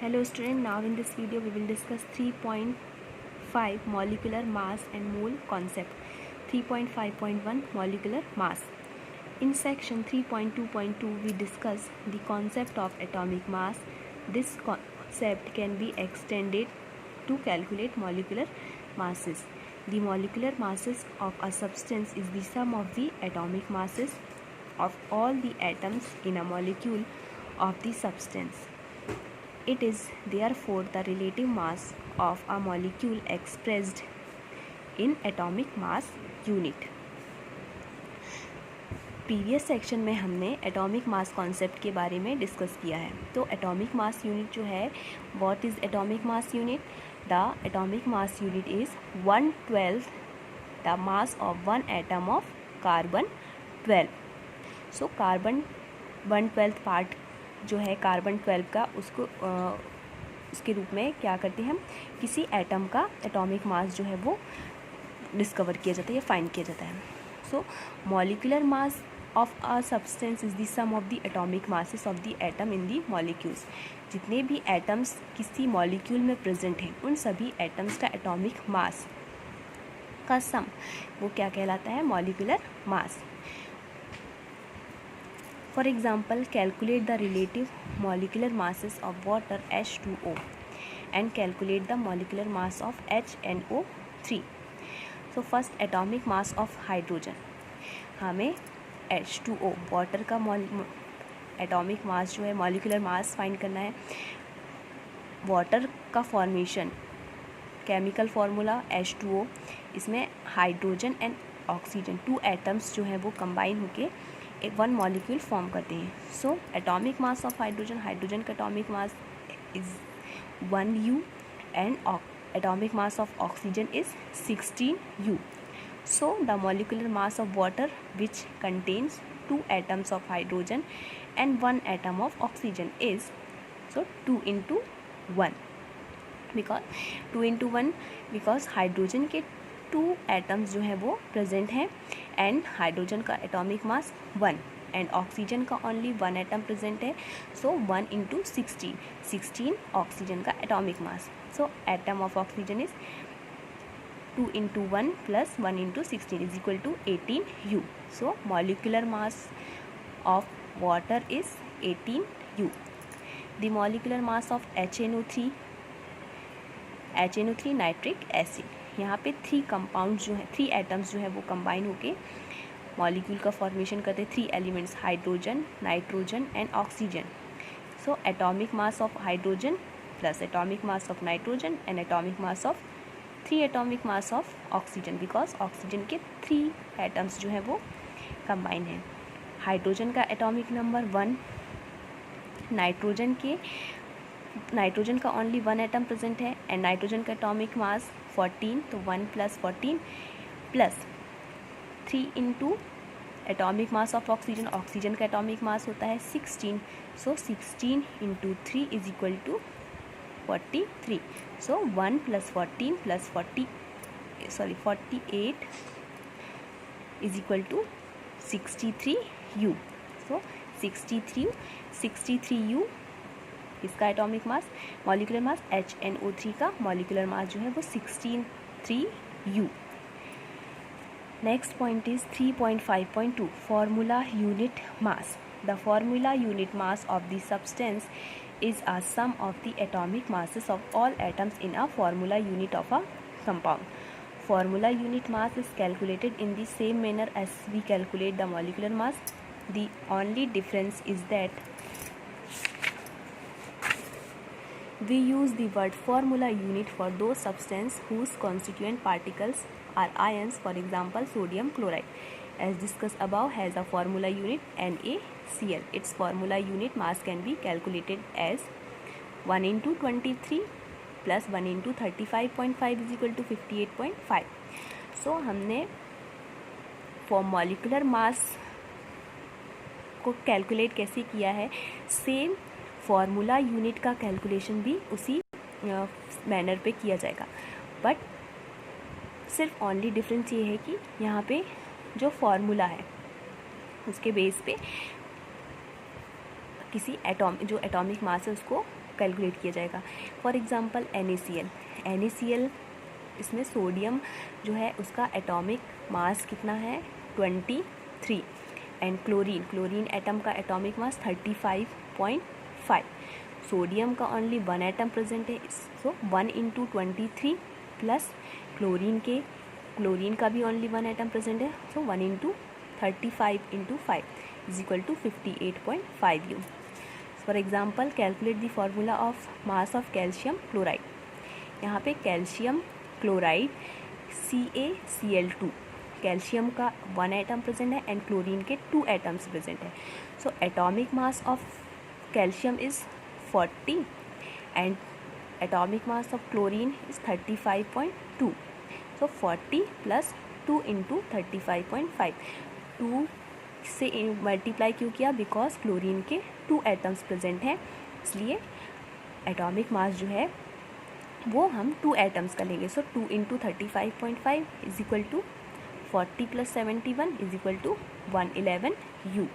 Hello student, now in this video we will discuss 3.5 molecular mass and mole concept. 3.5.1 molecular mass. In section 3.2.2 we discuss the concept of atomic mass. This concept can be extended to calculate molecular masses. The molecular masses of a substance is the sum of the atomic masses of all the atoms in a molecule of the substance. It is therefore the relative mass of a molecule expressed in atomic mass unit. Previous section में हमने atomic mass concept के बारे में discuss किया है. तो atomic mass unit जो है, what is atomic mass unit? The atomic mass unit is 1/12 the mass of one atom of carbon 12. So carbon 1/12 part जो है कार्बन 12 का, उसको उसके रूप में क्या करते हैं हम, किसी एटम का एटॉमिक मास जो है वो डिस्कवर किया जाता है या फाइंड किया जाता है. So molecular mass of a substance is the sum of the atomic masses of the atom in the molecules. जितने भी एटम्स किसी मॉलिक्यूल में प्रेजेंट हैं उन सभी एटम्स का एटॉमिक मास का सम वो क्या कहलाता है? Molecular mass. For example, calculate the relative molecular masses of water H2O and calculate the molecular mass of HNO3. So first atomic mass of hydrogen. हमें H2O वाटर का एटॉमिक मास जो है, मॉलिक्यूलर मास फाइंड करना है. Water का formation, chemical formula H2O, इसमें hydrogen and oxygen 2 atoms जो है वो कंबाइन होके एक वन मॉलिक्यूल फॉर्म करते हैं. So atomic mass of hydrogen, hydrogen का atomic mass is 1U and atomic mass of oxygen is 16U. So the molecular mass of water which contains 2 atoms of hydrogen and 1 atom of oxygen is 2 into 1. Because 2 into 1 because hydrogen के 2 atoms जो है वो present हैं and hydrogen का atomic mass 1 and oxygen का only 1 atom present है. So 1 into 16 oxygen का atomic mass. So atom of oxygen is 2 into 1 plus 1 into 16 is equal to 18U. So molecular mass of water is 18U. The molecular mass of HNO3 nitric acid. यहाँ पे 3 compound जो है, 3 atoms जो है वो combine होके molecule का formation करते हैं. 3 elements hydrogen, nitrogen and oxygen. So atomic mass of hydrogen plus atomic mass of nitrogen and atomic mass of 3 atomic mass of oxygen, because oxygen के 3 एटम्स जो है वो कंबाइन हैं. हाइड्रोजन का एटॉमिक नंबर 1, नाइट्रोजन का only 1 atom present है and nitrogen का atomic mass 14. तो 1 + 14 plus 3 into atomic mass of oxygen. Oxygen का एटॉमिक मास होता है 16. So 16 into 3 is equal to 43. So 1 + 14 + 48 is equal to 63U. So 63U इसका atomic mass. Molecular mass HNO3 का molecular mass जो है वो 63U. Next point is 3.5.2 formula unit mass. The formula unit mass of the substance is a sum of the atomic masses of all atoms in a formula unit of a compound. Formula unit mass is calculated in the same manner as we calculate the molecular mass. The only difference is that we use the word formula unit for those substances whose constituent particles are ions. For example, sodium chloride, as discussed above, has a formula unit NaCl. Its formula unit mass can be calculated as 1 into 23 plus 1 into 35.5 is equal to 58.5. So हमने for molecular mass को calculate कैसे किया है, same formula unit का calculation भी उसी manner पे किया जाएगा. बट सिर्फ ओनली डिफरेंस ये है कि यहाँ पे जो फार्मूला है उसके बेस पे किसी जो एटॉमिक मास है उसको कैलकुलेट किया जाएगा। फॉर एग्जांपल NaCl, इसमें सोडियम जो है उसका एटॉमिक मास कितना है 23, एंड क्लोरीन एटम का एटॉमिक मास 35.5। सोडियम का ओनली 1 एटम प्रेजेंट है, सो 1 × 23 प्लस क्लोरीन का भी ओनली 1 एटम प्रेजेंट है, so 1 × 35 × 5 is equal to 58.5 U। For example calculate the formula of mass of calcium chloride. यहाँ पे कैल्शियम क्लोराइड CaCl2, कैल्शियम का 1 atom present है and chlorine के 2 atoms present है। So atomic mass of calcium is 40 and atomic mass of chlorine is 35.2। So 40 + 2 × 35.5, 2 से multiply क्यों किया, because chlorine के 2 एटम्स प्रेजेंट हैं, इसलिए एटॉमिक मास जो है वो हम 2 एटम्स का लेंगे। So 2 × 35.5 is equal to 40 + 71 is equal to 111 U।